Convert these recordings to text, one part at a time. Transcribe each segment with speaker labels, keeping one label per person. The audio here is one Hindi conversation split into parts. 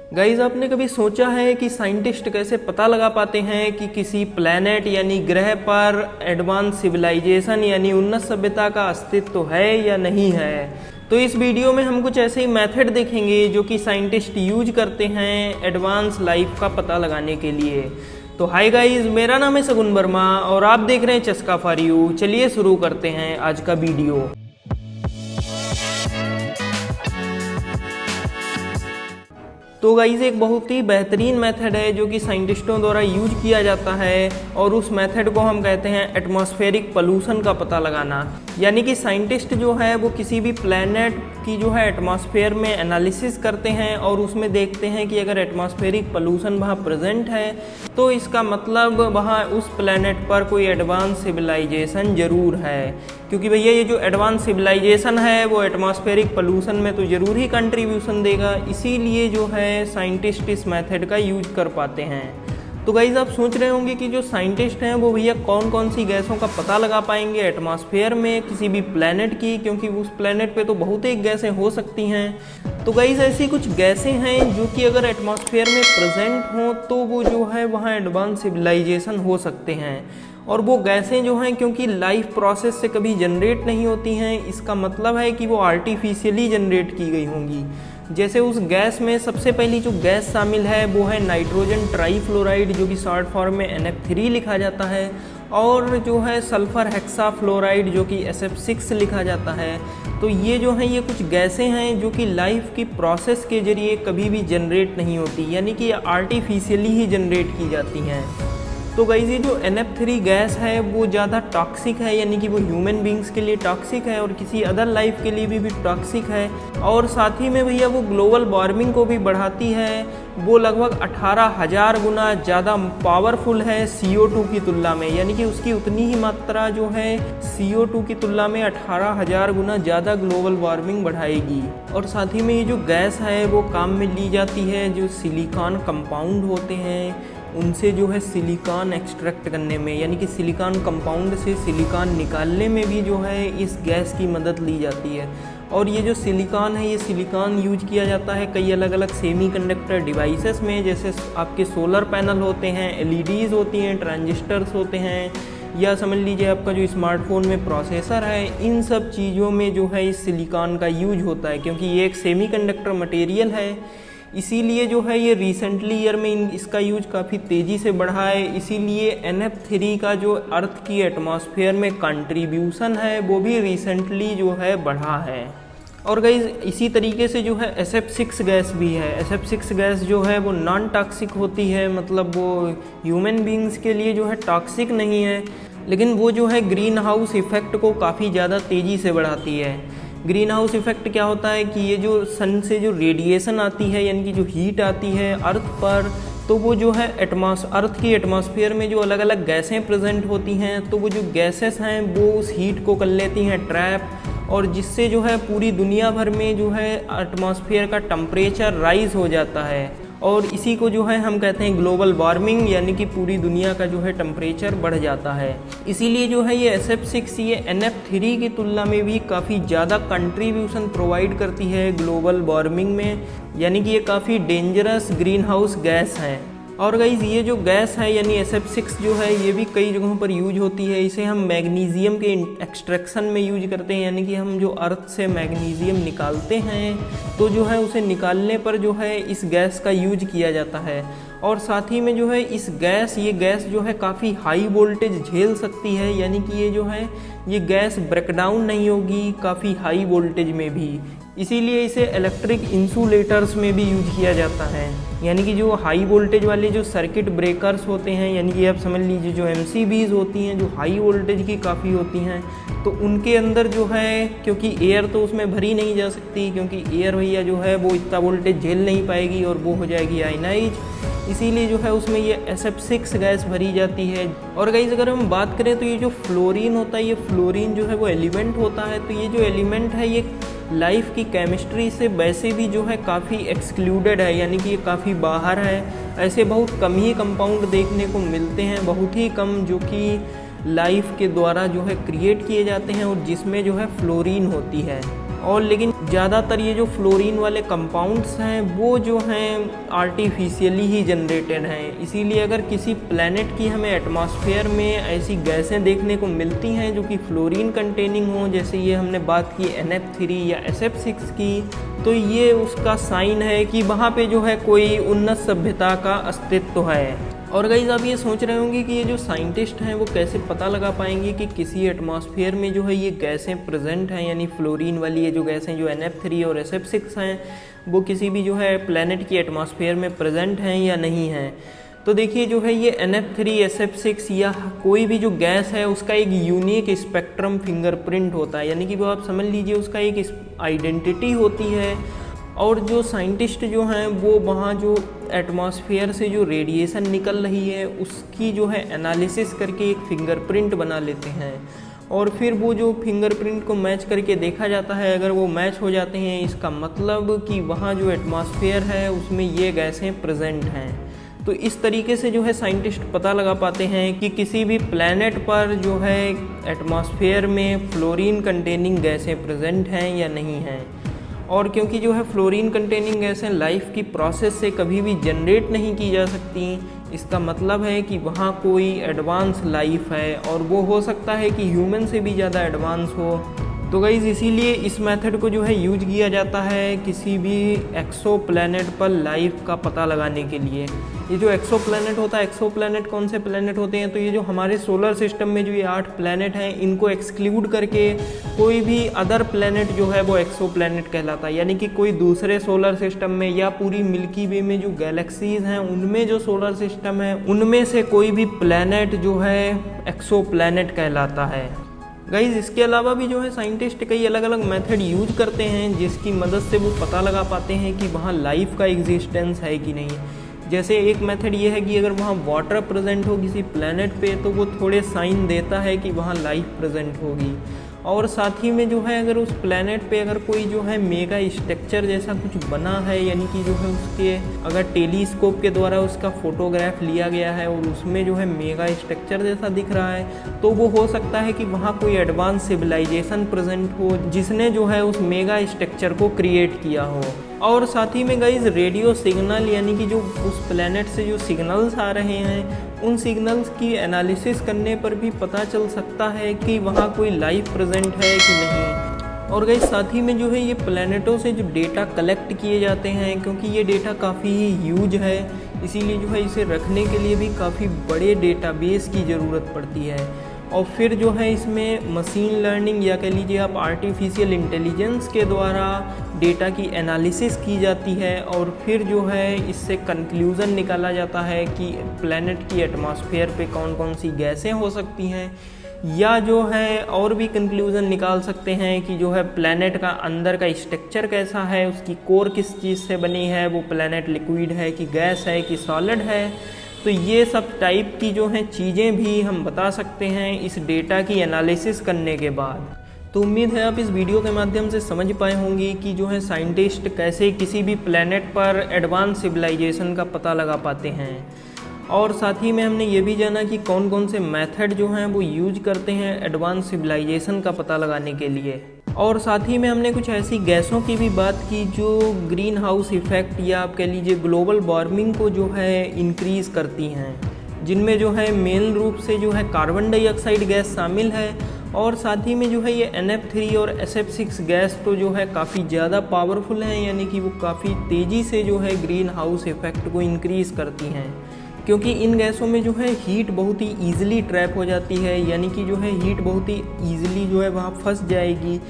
Speaker 1: गाइज, आपने कभी सोचा है कि साइंटिस्ट कैसे पता लगा पाते हैं कि किसी प्लैनेट यानी ग्रह पर एडवांस सिविलाइजेशन यानी उन्नत सभ्यता का अस्तित्व है या नहीं है? तो इस वीडियो में हम कुछ ऐसे ही मेथड देखेंगे जो कि साइंटिस्ट यूज करते हैं एडवांस लाइफ का पता लगाने के लिए। तो हाय गाइज, मेरा नाम है सगुन वर्मा और आप देख रहे हैं चस्का फॉर यू। चलिए शुरू करते हैं आज का वीडियो। तो गाइज, एक बहुत ही बेहतरीन मेथड है जो कि साइंटिस्टों द्वारा यूज किया जाता है और उस मेथड को हम कहते हैं एटमॉस्फेरिक पोल्यूशन का पता लगाना। यानी कि साइंटिस्ट जो है वो किसी भी प्लैनेट की जो है एटमॉस्फेयर में एनालिसिस करते हैं और उसमें देखते हैं कि अगर एटमॉस्फेरिक पोल्यूशन वहाँ प्रेजेंट है तो इसका मतलब वहाँ उस प्लैनेट पर कोई एडवांस सिविलाइजेशन ज़रूर है। क्योंकि भैया ये जो एडवांस सिविलाइजेशन है वो एटमॉस्फेरिक पोल्यूशन में तो ज़रूर ही कंट्रीब्यूशन देगा, इसीलिए जो है साइंटिस्ट इस मेथड का यूज कर पाते हैं। तो गाइज, आप सोच रहे होंगे कि जो साइंटिस्ट हैं वो भैया कौन कौन सी गैसों का पता लगा पाएंगे एटमॉस्फेयर में किसी भी प्लैनेट की, क्योंकि उस प्लैनेट पे तो बहुत ही गैसें हो सकती हैं। तो गाइज, ऐसी कुछ गैसें हैं जो कि अगर एटमॉस्फेयर में प्रेजेंट हों तो वो जो है वहाँ एडवांस सिविलाइजेशन हो सकते हैं। और वो गैसें जो हैं क्योंकि लाइफ प्रोसेस से कभी जनरेट नहीं होती हैं, इसका मतलब है कि वो आर्टिफिशियली जनरेट की गई होंगी। जैसे उस गैस में सबसे पहली जो गैस शामिल है वो है नाइट्रोजन ट्राईफ्लोराइड, जो कि शॉर्ट फॉर्म में NF3 लिखा जाता है, और जो है सल्फर हेक्साफ्लोराइड जो कि SF6 लिखा जाता है। तो ये जो है ये कुछ गैसें हैं जो कि लाइफ की प्रोसेस के जरिए कभी भी जनरेट नहीं होती, यानी कि आर्टिफिशियली ही जनरेट की जाती हैं। तो गाइस, ये जो NF3 गैस है वो ज़्यादा टॉक्सिक है, यानी कि वो ह्यूमन बींग्स के लिए टॉक्सिक है और किसी अदर लाइफ के लिए भी टॉक्सिक है। और साथ ही में भैया वो ग्लोबल वार्मिंग को भी बढ़ाती है। वो लगभग 18,000 गुना ज़्यादा पावरफुल है CO2 की तुलना में, यानी कि उसकी उतनी ही मात्रा जो है CO2 की तुलना में 18,000 गुना ज़्यादा ग्लोबल वार्मिंग बढ़ाएगी। और साथ ही में ये जो गैस है वो काम में ली जाती है जो सिलिकॉन कंपाउंड होते हैं उनसे जो है सिलिकॉन एक्सट्रैक्ट करने में, यानी कि सिलिकॉन कंपाउंड से सिलिकॉन निकालने में भी जो है इस गैस की मदद ली जाती है। और ये जो सिलिकॉन है ये सिलिकॉन यूज किया जाता है कई अलग अलग सेमीकंडक्टर डिवाइसेस में, जैसे आपके सोलर पैनल होते हैं, LEDs होती हैं, ट्रांजिस्टर्स होते हैं, या समझ लीजिए आपका जो स्मार्टफोन में प्रोसेसर है, इन सब चीज़ों में जो है इस सिलिकॉन का यूज होता है। क्योंकि ये एक सेमीकंडक्टर मटेरियल है, इसीलिए जो है ये रिसेंटली ईयर में इसका यूज काफ़ी तेज़ी से बढ़ा है। इसीलिए NF3 का जो अर्थ की एटमॉस्फेयर में कंट्रीब्यूशन है वो भी रिसेंटली जो है बढ़ा है। और गाइज, इसी तरीके से जो है SF6 गैस भी है। SF6 गैस जो है वो नॉन टॉक्सिक होती है, मतलब वो ह्यूमन बींग्स के लिए जो है टॉक्सिक नहीं है, लेकिन वो जो है ग्रीन हाउस इफेक्ट को काफ़ी ज़्यादा तेज़ी से बढ़ाती है। ग्रीन हाउस इफेक्ट क्या होता है कि ये जो सन से जो रेडिएशन आती है, यानी कि जो हीट आती है अर्थ पर, तो वो जो है अर्थ की एटमॉस्फेयर में जो अलग अलग गैसें प्रेजेंट होती हैं, तो वो जो गैसेस हैं वो उस हीट को कर लेती हैं ट्रैप, और जिससे जो है पूरी दुनिया भर में जो है एटमॉस्फेयर का टेम्परेचर राइज हो जाता है। और इसी को जो है हम कहते हैं ग्लोबल वार्मिंग, यानी कि पूरी दुनिया का जो है टेम्परेचर बढ़ जाता है। इसीलिए जो है ये SF6 ये NF3 की तुलना में भी काफ़ी ज़्यादा कंट्रीब्यूशन प्रोवाइड करती है ग्लोबल वार्मिंग में, यानी कि ये काफ़ी डेंजरस ग्रीन हाउस गैस है। और गाइज, ये जो गैस है यानी SF6 जो है ये भी कई जगहों पर यूज होती है। इसे हम मैग्नीशियम के एक्सट्रैक्शन में यूज करते हैं, यानी कि हम जो अर्थ से मैग्नीशियम निकालते हैं तो जो है उसे निकालने पर जो है इस गैस का यूज किया जाता है। और साथ ही में जो है ये गैस जो है काफ़ी हाई वोल्टेज झेल सकती है, यानी कि ये जो है ये गैस ब्रेकडाउन नहीं होगी काफ़ी हाई वोल्टेज में भी। इसीलिए इसे इलेक्ट्रिक इंसुलेटर्स में भी यूज किया जाता है, यानी कि जो हाई वोल्टेज वाले जो सर्किट ब्रेकर्स होते हैं, यानी कि आप समझ लीजिए जो MCBs होती हैं जो हाई वोल्टेज की काफ़ी होती हैं, तो उनके अंदर जो है क्योंकि एयर तो उसमें भरी नहीं जा सकती, क्योंकि एयर भैया जो है वो इतना वोल्टेज झेल नहीं पाएगी और वो हो जाएगी आयनाइज, इसीलिए जो है उसमें ये SF6 गैस भरी जाती है। और गाइस, अगर हम बात करें तो ये जो फ्लोरीन होता है, ये फ्लोरीन जो है वो एलिमेंट होता है। तो ये जो एलिमेंट है ये लाइफ की केमिस्ट्री से वैसे भी जो है काफ़ी एक्सक्लूडेड है, यानी कि ये काफ़ी बाहर है। ऐसे बहुत कम ही कंपाउंड देखने को मिलते हैं, बहुत ही कम, जो कि लाइफ के द्वारा जो है क्रिएट किए जाते हैं और जिसमें जो है फ्लोरीन होती है। और लेकिन ज़्यादातर ये जो फ्लोरीन वाले कंपाउंड्स हैं वो जो हैं आर्टिफिशियली ही जनरेटेड हैं। इसीलिए अगर किसी प्लैनेट की हमें एटमॉस्फेयर में ऐसी गैसें देखने को मिलती हैं जो कि फ्लोरीन कंटेनिंग हो, जैसे ये हमने बात की NF3 या SF6 की, तो ये उसका साइन है कि वहाँ पे जो है कोई उन्नत सभ्यता का अस्तित्व है। और गाइस आप ये सोच रहे होंगे कि ये जो साइंटिस्ट हैं वो कैसे पता लगा पाएंगे कि किसी एटमॉस्फेयर में जो है ये गैसें प्रेजेंट हैं, यानी फ्लोरीन वाली ये जो गैसें जो NF3 और SF6 हैं वो किसी भी जो है प्लैनेट की एटमॉस्फेयर में प्रेजेंट हैं या नहीं हैं। तो देखिए जो है ये NF3 SF6 या कोई भी जो गैस है उसका एक यूनिक स्पेक्ट्रम फिंगरप्रिंट होता है, यानी कि वो आप समझ लीजिए उसका एक आइडेंटिटी होती है। और जो साइंटिस्ट जो हैं वो वहाँ जो एटमॉस्फेयर से जो रेडिएशन निकल रही है उसकी जो है एनालिसिस करके एक फिंगरप्रिंट बना लेते हैं, और फिर वो जो फिंगरप्रिंट को मैच करके देखा जाता है। अगर वो मैच हो जाते हैं इसका मतलब कि वहाँ जो एटमॉस्फेयर है उसमें ये गैसें प्रेजेंट हैं। तो इस तरीके से जो है साइंटिस्ट पता लगा पाते हैं कि किसी भी प्लैनेट पर जो है एटमॉस्फेयर में फ्लोरीन कंटेनिंग गैसें प्रेजेंट हैं या नहीं हैं। और क्योंकि जो है फ्लोरीन कंटेनिंग गैसें लाइफ की प्रोसेस से कभी भी जनरेट नहीं की जा सकती, इसका मतलब है कि वहाँ कोई एडवांस लाइफ है, और वो हो सकता है कि ह्यूमन से भी ज़्यादा एडवांस हो। तो गाइस इसीलिए इस मेथड को जो है यूज किया जाता है किसी भी एक्सो प्लैनेट पर लाइफ का पता लगाने के लिए। ये जो एक्सो प्लैनेट होता है, एक्सो प्लैनेट कौन से प्लैनेट होते हैं, तो ये जो हमारे सोलर सिस्टम में जो ये 8 प्लैनेट हैं इनको एक्सक्लूड करके कोई भी अदर प्लैनेट जो है वो एक्सो प्लैनेट कहलाता है। यानी कि कोई दूसरे सोलर सिस्टम में या पूरी मिल्की वे में जो गैलेक्सीज हैं उनमें जो सोलर सिस्टम है उनमें से कोई भी प्लैनेट जो है एक्सो प्लैनेट कहलाता है। गाइज इसके अलावा भी जो है साइंटिस्ट कई अलग अलग मेथड यूज करते हैं जिसकी मदद से वो पता लगा पाते हैं कि वहाँ लाइफ का एग्जिस्टेंस है कि नहीं। जैसे एक मेथड ये है कि अगर वहाँ वाटर प्रेजेंट हो किसी प्लैनेट पे तो वो थोड़े साइन देता है कि वहाँ लाइफ प्रेजेंट होगी। और साथ ही में जो है अगर उस प्लैनेट पे अगर कोई जो है मेगा स्ट्रक्चर जैसा कुछ बना है, यानी कि जो है उसके अगर टेलीस्कोप के द्वारा उसका फोटोग्राफ लिया गया है और उसमें जो है मेगा स्ट्रक्चर जैसा दिख रहा है, तो वो हो सकता है कि वहाँ कोई एडवांस सिविलाइजेशन प्रेजेंट हो जिसने जो है उस मेगा स्ट्रक्चर को क्रिएट किया हो। और साथ ही में गाइज रेडियो सिग्नल, यानी कि जो उस प्लैनेट से जो सिग्नल्स आ रहे हैं उन सिग्नल्स की एनालिसिस करने पर भी पता चल सकता है कि वहाँ कोई लाइफ प्रेजेंट है कि नहीं। और गाइज साथ ही में जो है ये प्लैनेटों से जो डेटा कलेक्ट किए जाते हैं, क्योंकि ये डेटा काफ़ी ह्यूज है इसीलिए जो है इसे रखने के लिए भी काफ़ी बड़े डेटाबेस की ज़रूरत पड़ती है। और फिर जो है इसमें मशीन लर्निंग या कह लीजिए आप आर्टिफिशियल इंटेलिजेंस के द्वारा डेटा की एनालिसिस की जाती है, और फिर जो है इससे कंक्लूज़न निकाला जाता है कि प्लैनेट की एटमॉस्फेयर पे कौन कौन सी गैसें हो सकती हैं, या जो है और भी कंक्लूज़न निकाल सकते हैं कि जो है प्लैनेट का अंदर का स्ट्रक्चर कैसा है, उसकी कोर किस चीज़ से बनी है, वो प्लैनेट लिक्विड है कि गैस है कि सॉलिड है। तो ये सब टाइप की जो हैं चीज़ें भी हम बता सकते हैं इस डेटा की एनालिसिस करने के बाद। तो उम्मीद है आप इस वीडियो के माध्यम से समझ पाए होंगे कि जो है साइंटिस्ट कैसे किसी भी प्लैनेट पर एडवांस सिविलाइजेशन का पता लगा पाते हैं। और साथ ही में हमने ये भी जाना कि कौन कौन से मेथड जो हैं वो यूज करते हैं एडवांस सिविलाइजेशन का पता लगाने के लिए। और साथ ही में हमने कुछ ऐसी गैसों की भी बात की जो ग्रीन हाउस इफ़ेक्ट या आप कह लीजिए ग्लोबल वार्मिंग को जो है इंक्रीज़ करती हैं, जिनमें जो है मेन रूप से जो है कार्बन डाइऑक्साइड गैस शामिल है। और साथ ही में जो है ये NF3 और SF6 गैस तो जो है काफ़ी ज़्यादा पावरफुल हैं, यानी कि वो काफ़ी तेज़ी से जो है ग्रीन हाउस इफ़ेक्ट को इंक्रीज़ करती हैं, क्योंकि इन गैसों में जो है हीट बहुत ही ईजिली ट्रैप हो जाती है, यानी कि जो है हीट बहुत ही ईजिली जो है वहाँ फंस जाएगी।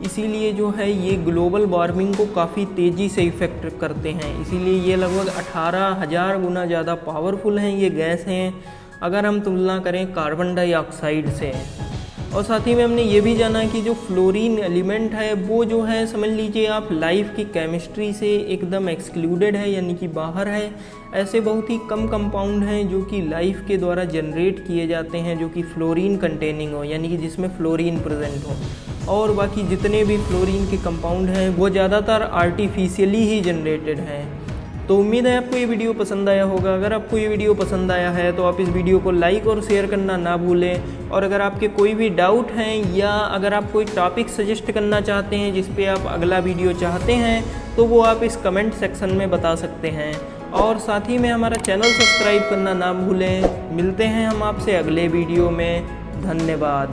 Speaker 1: इसीलिए जो है ये ग्लोबल वार्मिंग को काफ़ी तेज़ी से इफ़ेक्ट करते हैं। इसीलिए ये लगभग 18,000 गुना ज़्यादा पावरफुल हैं ये गैस हैं अगर हम तुलना करें कार्बन डाइऑक्साइड से। और साथ ही में हमने ये भी जाना कि जो फ्लोरीन एलिमेंट है वो जो है समझ लीजिए आप लाइफ की केमिस्ट्री से एकदम एक्सक्लूडेड है, यानी कि बाहर है। ऐसे बहुत ही कम कंपाउंड हैं जो कि लाइफ के द्वारा जनरेट किए जाते हैं जो कि फ्लोरीन कंटेनिंग हो, यानी कि जिसमें फ्लोरीन प्रेजेंट हो। और बाकी जितने भी फ्लोरीन के कंपाउंड हैं वो ज़्यादातर आर्टिफिशियली ही जनरेटेड हैं। तो उम्मीद है आपको ये वीडियो पसंद आया होगा। अगर आपको ये वीडियो पसंद आया है तो आप इस वीडियो को लाइक और शेयर करना ना भूलें। और अगर आपके कोई भी डाउट हैं या अगर आप कोई टॉपिक सजेस्ट करना चाहते हैं जिस पे आप अगला वीडियो चाहते हैं तो वो आप इस कमेंट सेक्शन में बता सकते हैं। और साथ ही में हमारा चैनल सब्सक्राइब करना ना भूलें। मिलते हैं हम आपसे अगले वीडियो में। धन्यवाद।